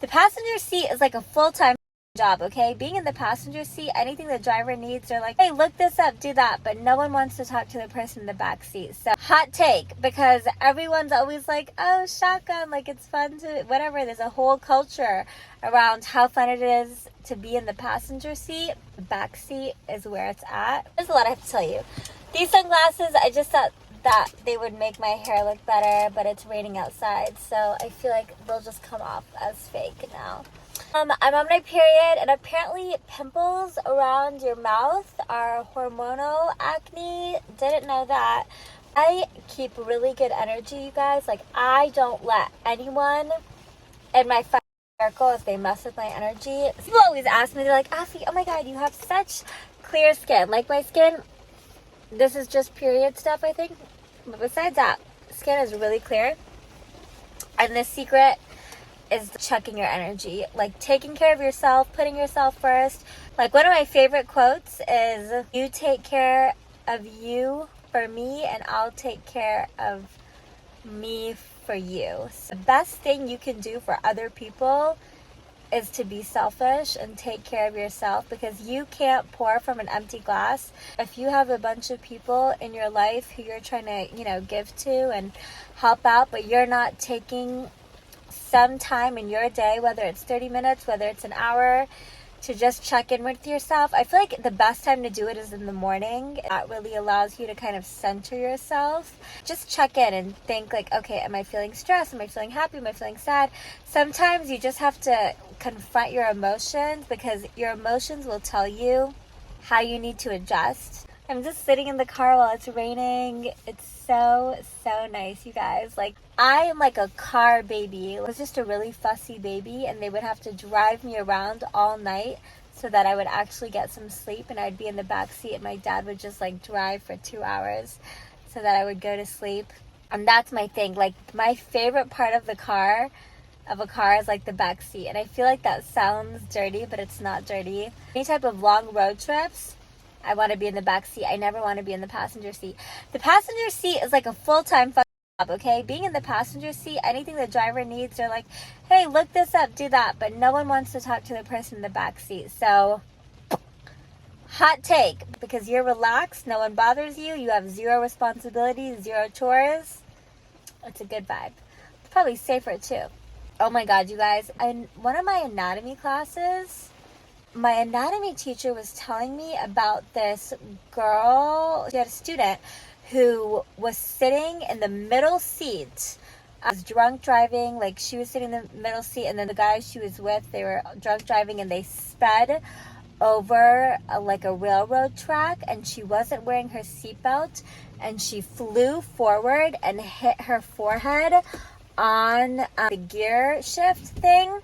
The passenger seat is like a full-time job, okay? Being in the passenger seat, anything the driver needs, they're like, hey, look this up, do that. But no one wants to talk to the person in the back seat. So hot take, because everyone's always like, oh, shotgun, like it's fun to whatever. There's a whole culture around how fun it is to be in the passenger seat. The back seat is where it's at. There's a lot I have to tell you. These sunglasses, I just thought that they would make my hair look better, but it's raining outside, so I feel like they'll just come off as fake now. I'm on my period, and apparently pimples around your mouth are hormonal acne. Didn't know that. I keep really good energy, you guys. Like, I don't let anyone in my circle if they mess with my energy. People always ask me, they're like, Afi, oh my god, you have such clear skin. Like, my skin, this is just period stuff, I think. But besides that, skin is really clear. And the secret is checking your energy, like taking care of yourself, putting yourself first. Like, one of my favorite quotes is, you take care of you for me, and I'll take care of me for you. So the best thing you can do for other people is to be selfish and take care of yourself, because you can't pour from an empty glass. If you have a bunch of people in your life who you're trying to, give to and help out, but you're not taking some time in your day, whether it's 30 minutes, whether it's an hour, to just check in with yourself. I feel like the best time to do it is in the morning. That really allows you to kind of center yourself. Just check in and think like, okay, am I feeling stressed? Am I feeling happy? Am I feeling sad? Sometimes you just have to confront your emotions, because your emotions will tell you how you need to adjust. I'm just sitting in the car while it's raining. It's so nice, you guys. Like, I am like a car baby. I was just a really fussy baby, and they would have to drive me around all night so that I would actually get some sleep, and I'd be in the back seat, and my dad would just like drive for 2 hours so that I would go to sleep. And that's my thing. Like, my favorite part of a car is like the back seat. And I feel like that sounds dirty, but it's not dirty. Any type of long road trips, I want to be in the back seat. I never want to be in the passenger seat. The passenger seat is like a full-time job, okay? Being in the passenger seat, anything the driver needs, they're like, hey, look this up, do that. But no one wants to talk to the person in the back seat. So, hot take, because you're relaxed, no one bothers you, you have zero responsibilities, zero chores. It's a good vibe. It's probably safer too. Oh my god, you guys, in one of my anatomy classes, my anatomy teacher was telling me about this girl. She had a student who was sitting in the middle seat. Was drunk driving. Like, she was sitting in the middle seat, and then the guy she was with, they were drunk driving, and they sped over like a railroad track, and she wasn't wearing her seatbelt, and she flew forward and hit her forehead on the gear shift thing,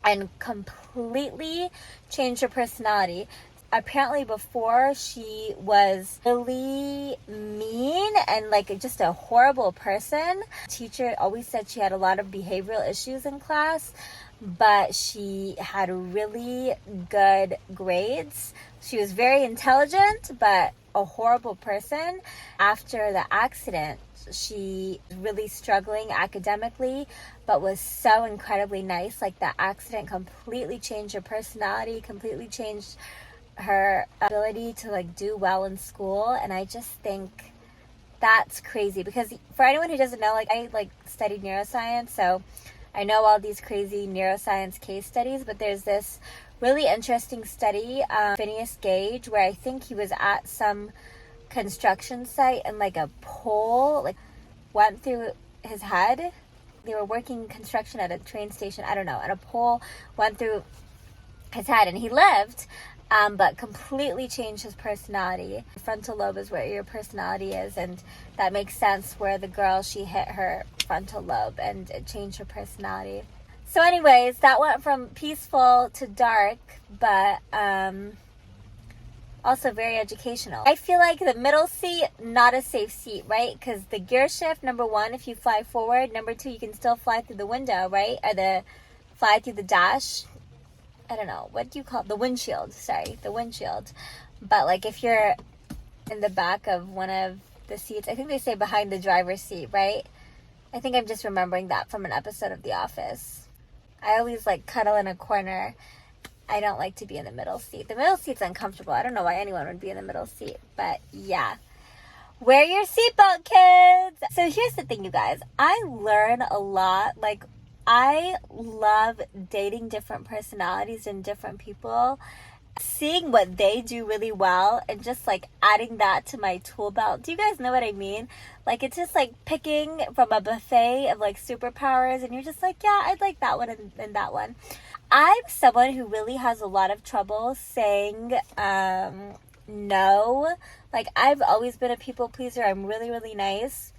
and completely changed her personality. Apparently before, she was really mean and like just a horrible person. Teacher always said she had a lot of behavioral issues in class, but she had really good grades. She was very intelligent, but a horrible person. After the accident, she was really struggling academically, but was so incredibly nice. Like, the accident completely changed her personality, completely changed her ability to like do well in school. And I just think that's crazy, because for anyone who doesn't know, like, I like studied neuroscience, so I know all these crazy neuroscience case studies, but there's this really interesting study, Phineas Gage, where I think he was at some construction site, and like a pole like went through his head. They were working construction at a train station, I don't know, and a pole went through his head, and he lived, but completely changed his personality. The frontal lobe is where your personality is, and that makes sense where the girl, she hit her frontal lobe and it changed her personality. So anyways, that went from peaceful to dark, but also very educational. I feel like the middle seat, not a safe seat, right? Because the gear shift, number one, if you fly forward, number two, you can still fly through the window, right? Or fly through the dash. I don't know, what do you call it? The windshield, the windshield. But like, if you're in the back of one of the seats, I think they say behind the driver's seat, right? I think I'm just remembering that from an episode of The Office. I always like cuddle in a corner. I don't like to be in the middle seat. The middle seat's uncomfortable. I don't know why anyone would be in the middle seat, but yeah. Wear your seatbelt, kids. So here's the thing, you guys. I learn a lot. Like, I love dating different personalities and different people, seeing what they do really well and just like adding that to my tool belt. Do you guys know what I mean? Like, it's just like picking from a buffet of like superpowers, and you're just like, yeah, I'd like that one and that one. I'm someone who really has a lot of trouble saying no. Like, I've always been a people pleaser. I'm really, really nice.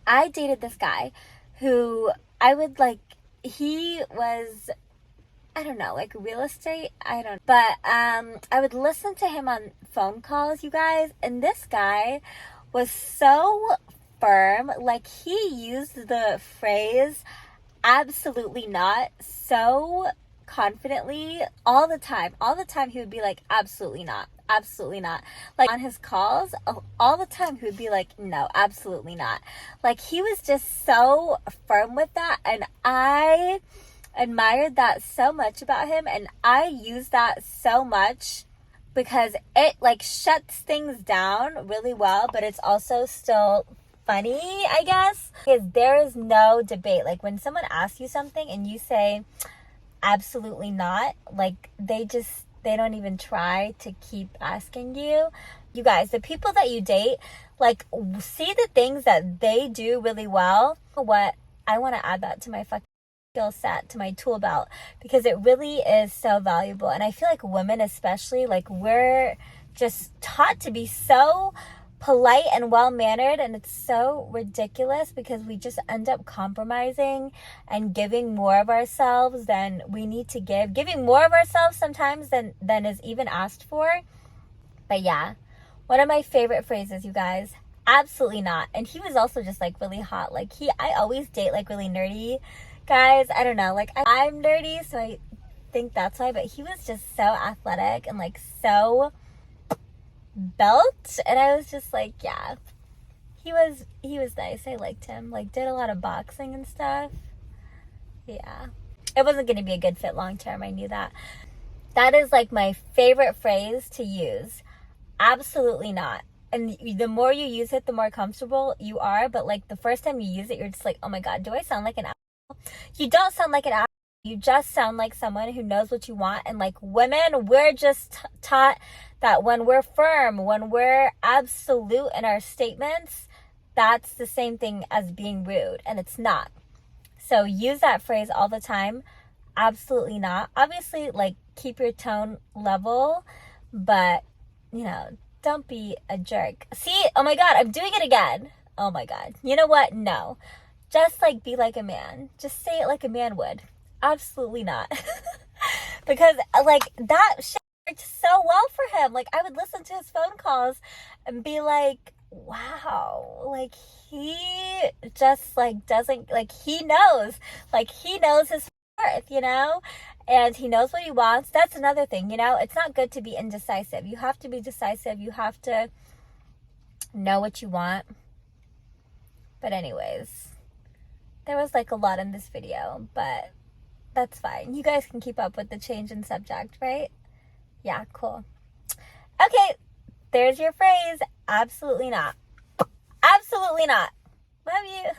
I dated this guy who I would like, he was, I don't know, like real estate, I don't know. But I would listen to him on phone calls, you guys, and this guy was so firm. Like, he used the phrase absolutely not so confidently all the time. All the time he would be like, absolutely not. Absolutely not. Like, on his calls, all the time he would be like, no, absolutely not. Like, he was just so firm with that, and I admired that so much about him, and I use that so much because it like shuts things down really well, but it's also still funny, I guess, because there is no debate. Like, when someone asks you something and you say absolutely not, like, they don't even try to keep asking you. You guys, the people that you date, like, see the things that they do really well. What, I want to add that to my fucking skill set, to my tool belt, because it really is so valuable. And I feel like women especially, like, we're just taught to be so polite and well-mannered, and it's so ridiculous because we just end up compromising and giving more of ourselves than we need to give, giving more of ourselves sometimes than is even asked for. But yeah, one of my favorite phrases, you guys, absolutely not. And he was also just like really hot. Like, I always date like really nerdy guys. I don't know, like, I'm nerdy, so I think that's why, but he was just so athletic and like so built, and I was just like, yeah, he was nice. I liked him. Like, did a lot of boxing and stuff. Yeah, it wasn't going to be a good fit long term. I knew that. That is like my favorite phrase to use. Absolutely not. And the more you use it, the more comfortable you are. But like, the first time you use it, you're just like, oh my god, do I sound like an asshole? You don't sound like an asshole. You just sound like someone who knows what you want. And like, women, we're just taught that when we're firm, when we're absolute in our statements, that's the same thing as being rude, and it's not. So use that phrase all the time. Absolutely not. Obviously, like, keep your tone level, but, you know, don't be a jerk. See, oh my god, I'm doing it again. Oh my god. You know what? No. Just like, be like a man. Just say it like a man would. Absolutely not. Because like, that shit worked so well for him. Like, I would listen to his phone calls and be like, wow, like, he just like doesn't, like, he knows his worth, you know, and he knows what he wants. That's another thing, you know, it's not good to be indecisive. You have to be decisive. You have to know what you want. But anyways, there was like a lot in this video, but that's fine. You guys can keep up with the change in subject, right? Yeah, cool. Okay, there's your phrase. Absolutely not. Absolutely not. Love you.